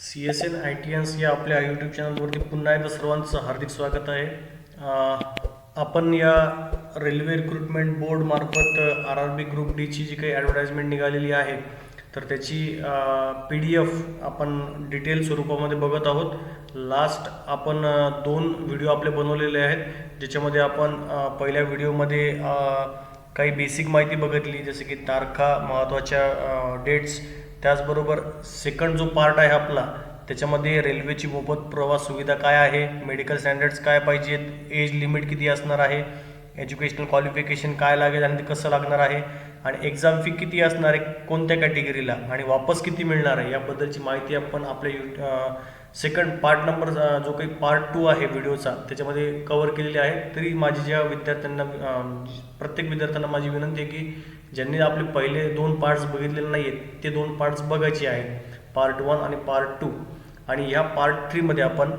CSN ITNs या आपल्या YouTube चॅनलवरती पुन्हा एकदा सर्वांचं हार्दिक स्वागत आहे. आपण या रेल्वे रिक्रुटमेंट बोर्ड मार्फत RRB ग्रुप डीची जी काही ॲडव्हर्टाइजमेंट निघालेली आहे तर त्याची PDF आपण डिटेल स्वरूपामध्ये बघत आहोत. लास्ट आपण 2 व्हिडिओ आपले बनवलेले आहेत, ज्याच्यामध्ये आपण पहिल्या व्हिडिओमध्ये काही बेसिक माहिती बघितली, जसे की तारखा, महत्त्वाच्या डेट्स. त्याचबरोबर सेकंड जो पार्ट आहे आपला, त्याच्यामध्ये रेल्वेची मोफत प्रवास सुविधा काय आहे, मेडिकल स्टँडर्ड्स काय पाहिजेत, एज लिमिट किती असणार आहे, एज्युकेशनल क्वालिफिकेशन काय लागेल आणि ते कसं लागणार आहे, आणि एक्झाम फी किती असणार आहे कोणत्या कॅटेगरीला, आणि वापस किती मिळणार आहे, याबद्दलची माहिती आपण आपल्या सेकंड पार्ट नंबर जो काही पार्ट 2 आहे व्हिडिओचा त्याच्यामध्ये कव्हर केलेली आहे. तरी माझी ज्या विद्यार्थ्यांना प्रत्येक विद्यार्थ्यांना माझी विनंती आहे की ज्यांनी आपले पहिले 2 पार्ट्स बघितलेले नाही आहेत ते 2 पार्ट्स बघायचे आहेत, पार्ट 1 आणि पार्ट 2. आणि ह्या पार्ट 3 मध्ये आपण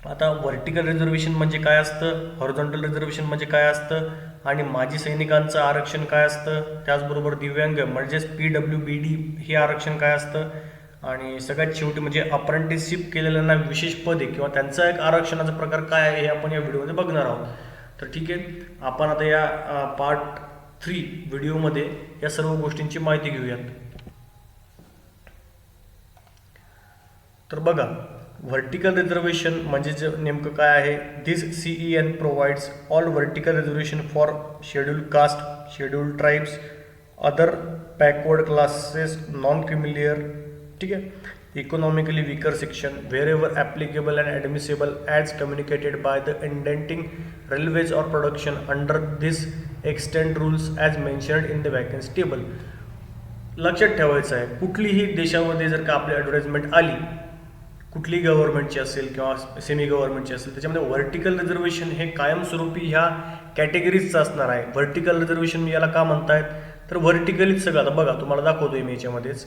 आता व्हर्टिकल रिझर्वेशन म्हणजे काय असतं, हॉरिझॉन्टल रिझर्वेशन म्हणजे काय असतं, आणि माजी सैनिकांचं आरक्षण काय असतं, त्याचबरोबर दिव्यांग म्हणजेच PWBD हे आरक्षण काय असतं, आणि सगळ्यात शेवटी म्हणजे अप्रेंटिसशिप केलेल्यांना विशेष पदे किंवा त्यांचा एक आरक्षणाचा प्रकार काय आहे हे आपण या व्हिडिओमध्ये बघणार आहोत. तर ठीक आहे, आपण आता या पार्ट 3 व्हिडिओमध्ये या सर्व गोष्टींची माहिती घेऊयात. तर बघा, व्हर्टिकल रिझर्वेशन म्हणजे नेमकं काय आहे. This CEN provides all vertical reservation for scheduled caste, scheduled tribes, other backward classes, non creamy layer, ठीक आहे, economically weaker section, wherever applicable and admissible as communicated by the intending railways or production under this extant rules as mentioned in the vacancy table. लक्षात ठेवायचं आहे, कुठलीही देशामध्ये जर का आपली ॲडव्हर्टाइजमेंट आली, कुठलीही गव्हर्नमेंटची असेल किंवा सेमी गव्हर्नमेंटची असेल, त्याच्यामध्ये व्हर्टिकल रिझर्वेशन हे कायमस्वरूपी ह्या कॅटेगरीजचं असणार आहे. व्हर्टिकल रिझर्वेशन याला का म्हणतायत, तर व्हर्टिकलीच सगळं. आता बघा, तुम्हाला दाखवतोय मी याच्यामध्येच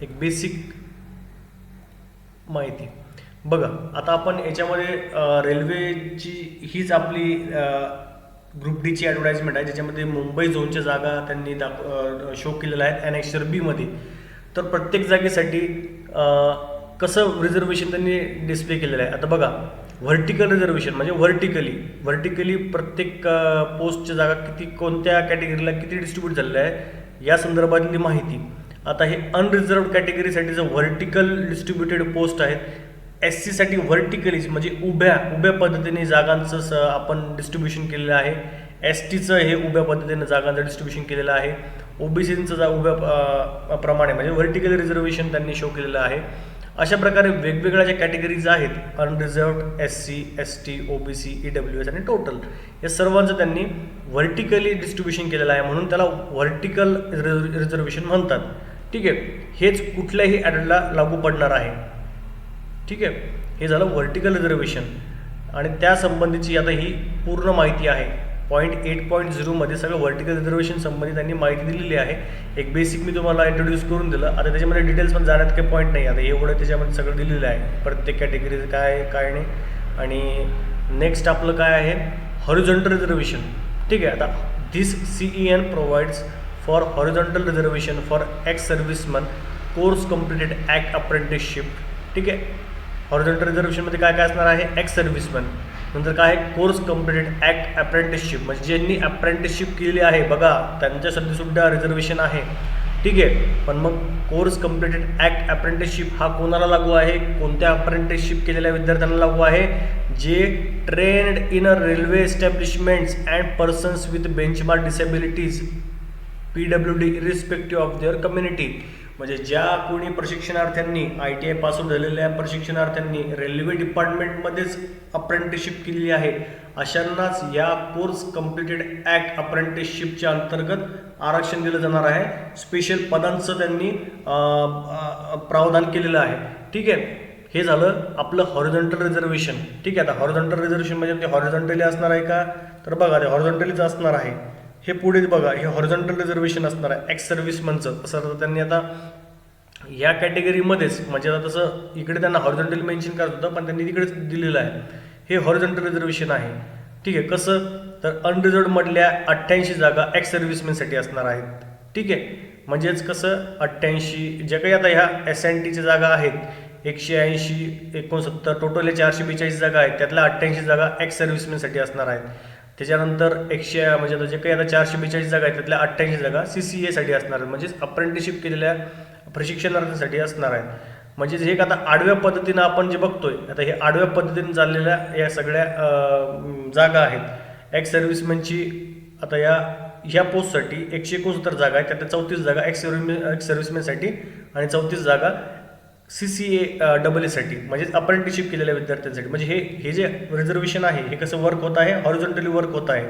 एक बेसिक माहिती बघा. आता आपण याच्यामध्ये रेल्वेची हीच आपली ग्रुप डीची ॲडव्हर्टाइजमेंट आहे, ज्याच्यामध्ये मुंबई झोनच्या जागा त्यांनी शो केलेल्या आहेत ॲनेक्सर B मध्ये. तर प्रत्येक जागेसाठी कसं रिझर्वेशन त्यांनी डिस्प्ले केलेलं आहे. आता बघा, व्हर्टिकल रिझर्वेशन म्हणजे व्हर्टिकली प्रत्येक पोस्टच्या जागा किती, कोणत्या कॅटेगरीला किती डिस्ट्रीब्यूट झालेल्या आहे या संदर्भातली माहिती. आता हे अनरिझर्व्ड कॅटेगरीसाठीचं व्हर्टिकल डिस्ट्रीब्युटेड पोस्ट आहेत. SC साठी व्हर्टिकली म्हणजे उभ्या पद्धतीने जागांचं आपण डिस्ट्रीब्युशन केलेलं आहे. STचं हे उभ्या पद्धतीने जागांचं डिस्ट्रीब्युशन केलेलं आहे. OBCचं उभ्या प्रमाणे म्हणजे व्हर्टिकल रिझर्वेशन त्यांनी शो केलेलं आहे. अशा प्रकारे वेगवेगळ्या ज्या कॅटेगरीज आहेत, अनरिझर्व्ड, SC, ST, OBC, EWS आणि टोटल, या सर्वांचं त्यांनी व्हर्टिकली डिस्ट्रीब्युशन केलेलं आहे, म्हणून त्याला व्हर्टिकल रिझर्वेशन म्हणतात. ठीक आहे, हेच कुठल्याही ॲडला लागू पडणार आहे. ठीक आहे, हे झालं व्हर्टिकल रिझर्वेशन, आणि त्या संबंधीची आता ही पूर्ण माहिती आहे. पॉईंट 8.0 मध्ये सगळं व्हर्टिकल रिझर्वेशन संबंधी त्यांनी माहिती दिलेली आहे. एक बेसिक मी तुम्हाला इंट्रोड्यूस करून दिलं. आता त्याच्यामध्ये डिटेल्स पण जाण्यात काही पॉईंट नाही. आता एवढं त्याच्यामध्ये सगळं दिलेलं आहे, प्रत्येक कॅटेगरीचं काय नाही. आणि नेक्स्ट आपलं काय आहे, हॉरिझॉन्टल रिझर्वेशन. ठीक आहे, आता दिस CEN provides for horizontal reservation for x serviceman course completed act apprenticeship. ठीक आहे, हॉरिझॉन्टल रिझर्वेशनमध्ये काय असणार आहे, एक्स सर्व्हिसमन. नंतर काय आहे, कोर्स कम्प्लिटेड ॲक्ट अप्रेंटिसशिप म्हणजे ज्यांनी अप्रेंटिसशिप केलेली आहे, बघा त्यांच्यासाठी सुद्धा रिझर्वेशन आहे. ठीक आहे, पण मग कोर्स कम्प्लिटेड ॲक्ट अप्रेंटिसशिप हा कोणाला लागू आहे, कोणत्या अप्रेंटिसशिप केलेल्या विद्यार्थ्यांना लागू आहे, जे trained in a railway establishments and persons with benchmark disabilities PWD irrespective of their community. म्हणजे ज्या कोणी प्रशिक्षणार्थ्यांनी ITI पासून झालेल्या प्रशिक्षणार्थ्यांनी रेल्वे डिपार्टमेंटमध्येच अप्रेंटिसशिप केलेली आहे, अशांनाच या कोर्स कम्प्लिटेड ॲक्ट अप्रेंटिसशिपच्या अंतर्गत आरक्षण दिलं जाणार आहे. स्पेशल पदांचं त्यांनी प्रावधान केलेलं आहे. ठीक आहे, हे झालं आपलं हॉरिझॉन्टल रिझर्वेशन. ठीक आहे, आता हॉरिझॉन्टल रिझर्वेशन म्हणजे ते हॉरिझॉन्टली असणार आहे का, तर बघा ते हॉरिझॉन्टलीच असणार आहे. हे पुढे बघा, हे हॉरिझॉन्टल रिझर्वेशन असणार आहे एक्स सर्व्हिसमनचं. तसं त्यांनी आता या कॅटेगरीमध्येच म्हणजे आता तसं इकडे त्यांना हॉरिझॉन्टल मेन्शन करत होतं, पण त्यांनी तिकडेच दिलेलं आहे. हे हॉरिझॉन्टल रिझर्वेशन आहे. ठीक आहे, कसं, तर अनरिझर्वडमधल्या 88 जागा एक्स सर्व्हिसमॅनसाठी असणार आहेत. ठीक आहे, म्हणजेच कसं 88 जे काही आता ह्या SNTच्या जागा आहेत 180 69 टोटल हे 442 जागा आहेत, त्यातल्या 88 जागा एक्स सर्व्हिसमॅनसाठी असणार आहेत. त्याच्यानंतर म्हणजे आता जे काही आता 442 जागा आहेत त्यातल्या 88 जागा CCAसाठी असणार आहेत, म्हणजेच अप्रेंटिसशिप केलेल्या प्रशिक्षणार्थीसाठी असणार आहेत. म्हणजेच हे आता आडव्या पद्धतीनं आपण जे बघतोय, आता हे आडव्या पद्धतीने चाललेल्या या सगळ्या जागा आहेत एक्स सर्व्हिसमॅनची. आता ह्या पोस्टसाठी 169 जागा आहेत, त्यातल्या 34 जागा एक्स सर्व्हिसमॅनसाठी आणि 34 जागा CCA म्हणजेच अप्रेंटिसशिप केलेल्या विद्यार्थ्यांसाठी. म्हणजे हे जे रिझर्वेशन आहे हे कसं वर्क होत आहे, हॉरिझॉन्टली वर्क होत आहे,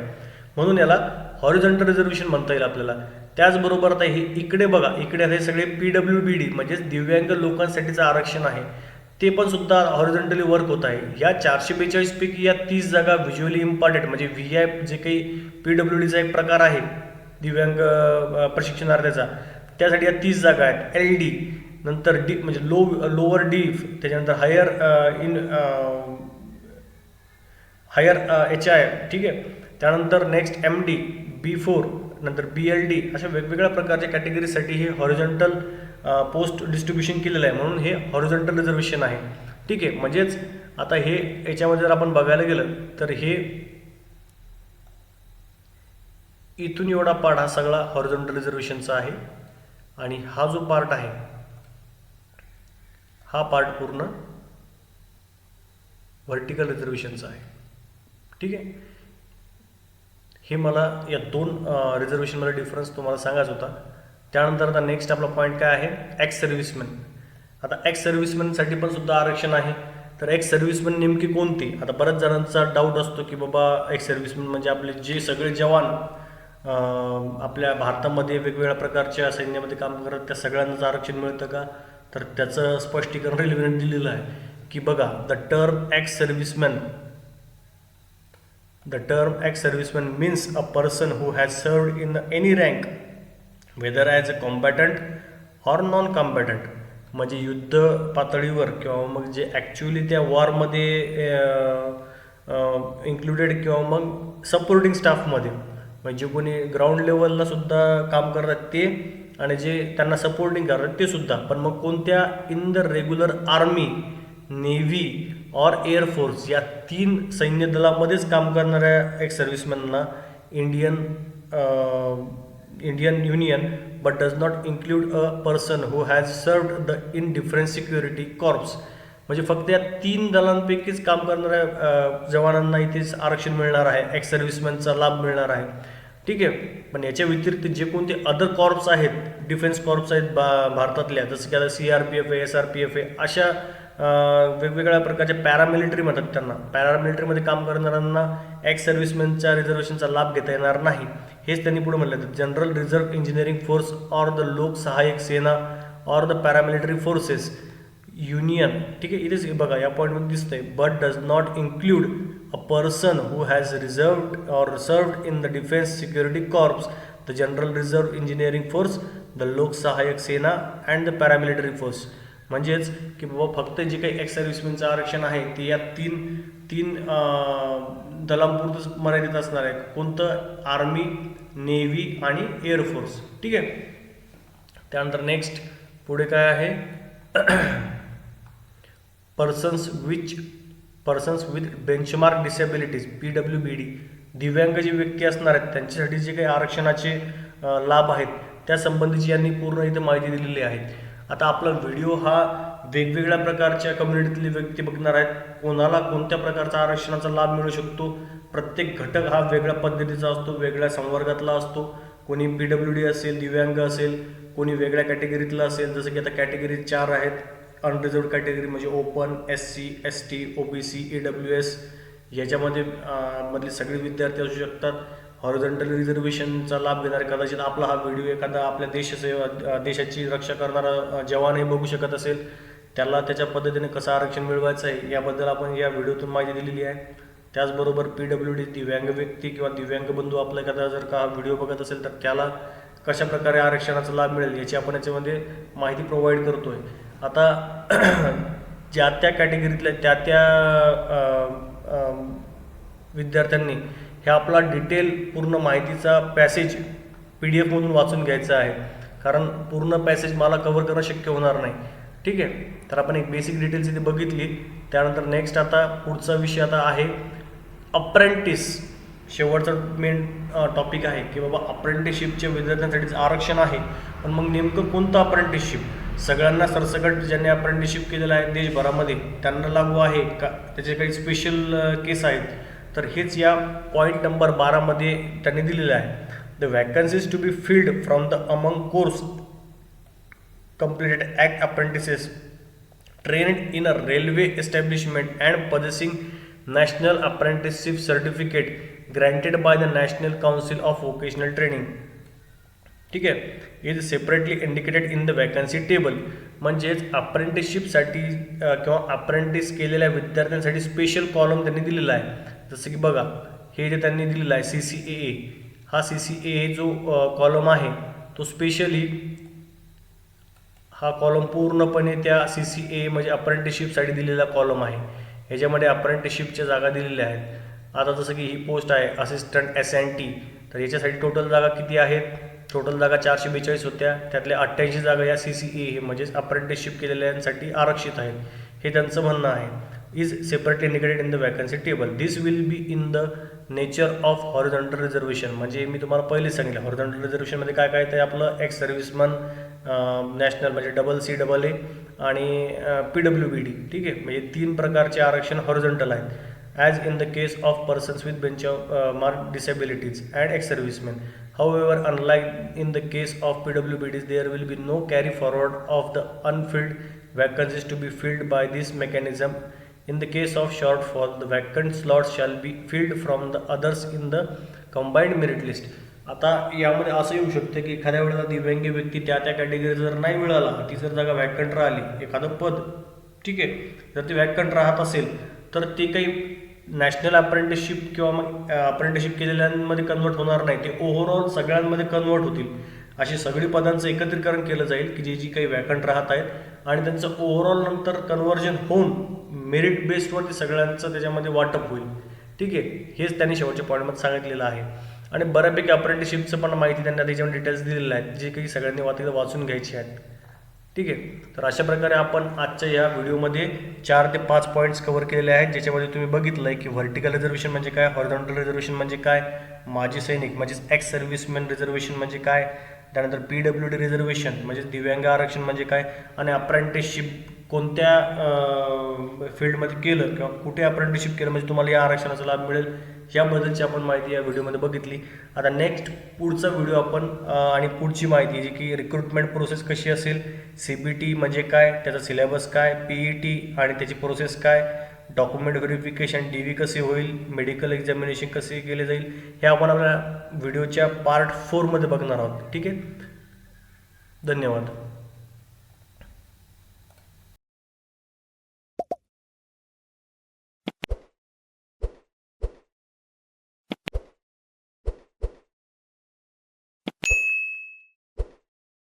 म्हणून याला हॉरिझॉन्टल रिझर्वेशन म्हणता येईल आपल्याला. त्याचबरोबर आता हे इकडे बघा, इकडे हे सगळे PWBD म्हणजेच दिव्यांग लोकांसाठीचं आरक्षण आहे, ते पण सुद्धा हॉरिझॉन्टली वर्क होत आहे. ह्या 442 पैकी या 30 जागा व्हिज्युअली इम्पॉर्टंट म्हणजे VI जे काही PWDचा एक प्रकार आहे दिव्यांग प्रशिक्षणार्थीचा, त्यासाठी या 30 जागा आहेत. LD नंतर डी म्हणजे लोअर डी, त्याच्यानंतर हायर HI. ठीक आहे, त्यानंतर नेक्स्ट MD, B4, नंतर BLD अशा वेगवेगळ्या प्रकारच्या कॅटेगरीसाठी हे हॉरिझॉन्टल पोस्ट डिस्ट्रीब्युशन केलेलं आहे, म्हणून हे हॉरिझॉन्टल रिझर्वेशन आहे. ठीक आहे, म्हणजेच आता हे याच्यामध्ये जर आपण बघायला गेलं तर हे इथून एवढा पार्ट हा सगळा हॉरिझॉन्टल रिझर्वेशनचा आहे आणि हा जो पार्ट आहे हा पार्ट पूर्ण व्हर्टिकल रिझर्वेशनचा आहे. ठीक आहे, हे मला या दोन रिझर्वेशनमध्ये डिफरन्स तुम्हाला सांगायचा होता. त्यानंतर आता नेक्स्ट आपला पॉईंट काय आहे, एक्स सर्व्हिसमॅन. आता एक्स सर्व्हिसमॅनसाठी पण सुद्धा आरक्षण आहे. तर एक्स सर्व्हिसमॅन नेमकी कोणती? आता बऱ्याच जणांचा डाऊट असतो की बाबा एक्स सर्व्हिसमॅन म्हणजे आपले जे सगळे जवान आपल्या भारतामध्ये वेगवेगळ्या प्रकारच्या सैन्यामध्ये काम करतात त्या सगळ्यांनाच आरक्षण मिळतं का? तर त्याचं स्पष्टीकरण रेल्वेने दिलेलं आहे की बघा, the term ex serviceman means a person who has served in any rank whether as a combatant or non combatant. म्हणजे युद्ध पातळीवर किंवा मग जे ॲक्च्युली त्या वॉरमध्ये इन्क्लुडेड किंवा मग सपोर्टिंग स्टाफमध्ये, म्हणजे कोणी ग्राउंड लेवलला सुद्धा काम करतात ते आणि जे त्यांना सपोर्टिंग करतात ते सुद्धा. पण मग कोणत्या in the regular army, navy और एअरफोर्स या 3 सैन्य दलामध्येच काम करणाऱ्या एक्स सर्व्हिसमॅनना Indian union but does not include a person who has served in different security corps. म्हणजे फक्त या 3 दलांपैकीच काम करणाऱ्या जवानांना इथेच आरक्षण मिळणार आहे, एक्स सर्व्हिसमॅनचा लाभ मिळणार आहे. ठीक आहे, पण याच्या व्यतिरिक्त जे कोणते अदर कॉर्प्स आहेत, डिफेन्स कॉर्प्स आहेत भारतातल्या, जसं की आता CRPF आहे, SRPF आहे, अशा वेगवेगळ्या प्रकारच्या पॅरामिलिटरी म्हणतात त्यांना, पॅरामिलिटरीमध्ये काम करणाऱ्यांना एक्स सर्व्हिसमॅनच्या रिझर्वेशनचा लाभ घेता येणार नाही. हेच त्यांनी पुढे म्हटलं तर general reserve engineering force or the Lok Sahayak Sena or the paramilitary forces union. ठीक आहे, इथेच बघा या पॉईंटमध्ये दिसतंय, but does not include a person who has reserved or served in the defence security corps, the general reserve engineering force, the Lok Sahayak Sena and the paramilitary force. म्हणजेच की बाबा फक्त जे काही एक्स सर्व्हिसमॅनचं आरक्षण आहे ते या तीन दलांपुरतंच मर्यादित असणार आहे. कोणतं? आर्मी, नेव्ही आणि एअरफोर्स. ठीक आहे, त्यानंतर नेक्स्ट पुढे काय आहे, persons with benchmark disabilities PWBD, दिव्यांग जी व्यक्ती असणार आहेत त्यांच्यासाठी जे काही आरक्षणाचे लाभ आहेत त्या संबंधीची यांनी पूर्ण इथे माहिती दिलेली आहे. आता आपला व्हिडिओ हा वेगवेगळ्या प्रकारच्या कम्युनिटीतले व्यक्ती बघणार आहेत, कोणाला कोणत्या प्रकारचा आरक्षणाचा लाभ मिळू शकतो. प्रत्येक घटक हा वेगळ्या पद्धतीचा असतो, वेगळ्या संवर्गातला असतो. कोणी PWD असेल, दिव्यांग असेल, कोणी वेगळ्या कॅटेगरीतला असेल. जसं की आता कॅटेगरी 4 आहेत, अनरिझर्वड कॅटेगरी म्हणजे open, SC, ST, OBC, EWS. याच्यामध्ये मधले सगळे विद्यार्थी असू शकतात. हॉरिझॉन्टल रिझर्वेशनचा लाभ घेणारे, कदाचित आपला हा व्हिडिओ एखादा आपल्या देशाची रक्षा करणारा जवानही बघू शकत असेल, त्याला त्याच्या पद्धतीने कसं आरक्षण मिळवायचं आहे याबद्दल आपण या व्हिडिओतून माहिती दिलेली आहे. त्याचबरोबर PWD दिव्यांग व्यक्ती किंवा दिव्यांग बंधू आपला एखादा जर का व्हिडिओ बघत असेल तर त्याला कशा प्रकारे आरक्षणाचा लाभ मिळेल याची आपण याच्यामध्ये माहिती प्रोव्हाइड करतोय. आता ज्या त्या कॅटेगरीतल्या त्या विद्यार्थ्यांनी हे आपला डिटेल पूर्ण माहितीचा पॅसेज PDF मधून वाचून घ्यायचा आहे, कारण पूर्ण पॅसेज मला कव्हर करणं शक्य होणार नाही. ठीक आहे, तर आपण एक बेसिक डिटेल्स इथे बघितली. त्यानंतर नेक्स्ट आता पुढचा विषय आता आहे अप्रेंटिस. शेवटचा मेन टॉपिक आहे की बाबा अप्रेंटिसशिपच्या विद्यार्थ्यांसाठीच आरक्षण आहे, पण मग नेमकं कोणतं अप्रेंटिसशिप? सगळ्यांना सरसकट ज्यांनी अप्रेंटिसशिप केलेलं आहे देशभरामध्ये त्यांना लागू आहे का, त्याचे काही स्पेशल केस आहेत? तर हेच या पॉईंट नंबर 12 त्यांनी दिलेलं आहे. The vacancies to be filled from the among course completed act apprentices trained in a railway establishment and possessing national apprenticeship certificate granted by the National Council of Vocational Training. ठीक आहे, is separately indicated in the vacancy table. म्हणजेच अप्रेंटिसशिपसाठी किंवा apprentice केलेल्या विद्यार्थ्यांसाठी special column त्यांनी दिलेला आहे. जसं की बघा, हे जे त्यांनी दिलेलं आहे CCAA, हा CCAA जो कॉलम आहे तो स्पेशली हा कॉलम पूर्णपणे त्या CCAA म्हणजे अप्रेंटिसशिपसाठी दिलेला कॉलम आहे. ह्याच्यामध्ये अप्रेंटिसशिपच्या जागा दिलेल्या आहेत. आता जसं की ही पोस्ट आहे असिस्टंट SNT, तर याच्यासाठी टोटल जागा किती आहेत? टोटल जागा 442 होत्या, त्यातल्या 88 जागा या CCAA म्हणजेच अप्रेंटिसशिप केलेल्यांसाठी आरक्षित आहेत, हे त्यांचं म्हणणं आहे. Is separately indicated in the vacancy table. This will be in the nature of horizontal reservation. म्हणजे मी तुम्हाला पहिलेच सांगितलं हॉरिझॉन्टल रिझर्वेशनमध्ये काय काय ते आपलं एक्स सर्व्हिसमन, नॅशनल म्हणजे CCAA आणि PWBD. ठीक आहे, म्हणजे 3 प्रकारचे आरक्षण हॉरिझॉन्टल आहेत. As in the case of persons with bench mark disabilities and ex serviceman. However, unlike in the case of PWBDs, there will be no carry forward of the unfilled vacancies to be filled by this mechanism. In the case of shortfall, the vacant slots shall be filled from the others in the combined merit list. आता यामध्ये असं येऊ शकतं की एखाद्या वेळेला दिव्यांगी व्यक्ती त्या कॅटेगरी जर नाही मिळाला, ती जर जागा वॅकंट राहिली, एखादं पद, ठीक आहे, जर ती वॅकंट राहत असेल तर ते काही नॅशनल अप्रेंटिसशिप किंवा मग अप्रेंटिसशिप केलेल्यांमध्ये कन्वर्ट होणार नाही, ते ओव्हरऑल सगळ्यांमध्ये कन्वर्ट होतील. अशी सगळी पदांचं एकत्रीकरण केलं जाईल की जी काही वॅकंट राहत आहेत आणि त्यांचं ओव्हरऑल नंतर कन्व्हर्जन होऊन मेरिट बेस्डवरती सगळ्यांचं त्याच्यामध्ये वाटप होईल. ठीक आहे, हेच त्यांनी शेवटच्या पॉईंटमध्ये सांगितलेलं आहे. आणि बऱ्यापैकी अप्रेंटिसशिपचं पण माहिती त्यांना त्याच्यामध्ये डिटेल्स दिलेल्या आहेत, जे काही सगळ्यांनी वाचून घ्यायची आहेत. ठीक आहे, तर अशा प्रकारे आपण आजच्या या व्हिडिओमध्ये 4 ते 5 पॉईंट्स कव्हर केलेले आहेत, ज्याच्यामध्ये तुम्ही बघितलं आहे की व्हर्टिकल रिझर्वेशन म्हणजे काय, हॉरिझॉन्टल रिझर्वेशन म्हणजे काय, माजी सैनिक म्हणजेच एक्स सर्व्हिसमॅन रिझर्वेशन म्हणजे काय, त्यानंतर PWD रिझर्वेशन म्हणजे दिव्यांग आरक्षण म्हणजे काय, आणि अप्रेंटिसशिप कोणत्या फील्डमध्ये केलं किंवा कुठे अप्रेंटिसशिप केलं म्हणजे तुम्हाला या आरक्षणाचा लाभ मिळेल, याबद्दलची आपण माहिती या व्हिडिओमध्ये बघितली. आता नेक्स्ट पुढचा व्हिडिओ आपण आणि पुढची माहिती जी की रिक्रुटमेंट प्रोसेस कशी असेल, CBT म्हणजे काय, त्याचा सिलेबस काय, PET आणि त्याची प्रोसेस काय, डॉक्युमेंट व्हेरिफिकेशन DV कसे होईल, मेडिकल एक्झामिनेशन कसे केले जाईल, हे आपण आपल्या व्हिडिओच्या पार्ट 4 मध्ये बघणार आहोत. ठीक आहे, धन्यवाद.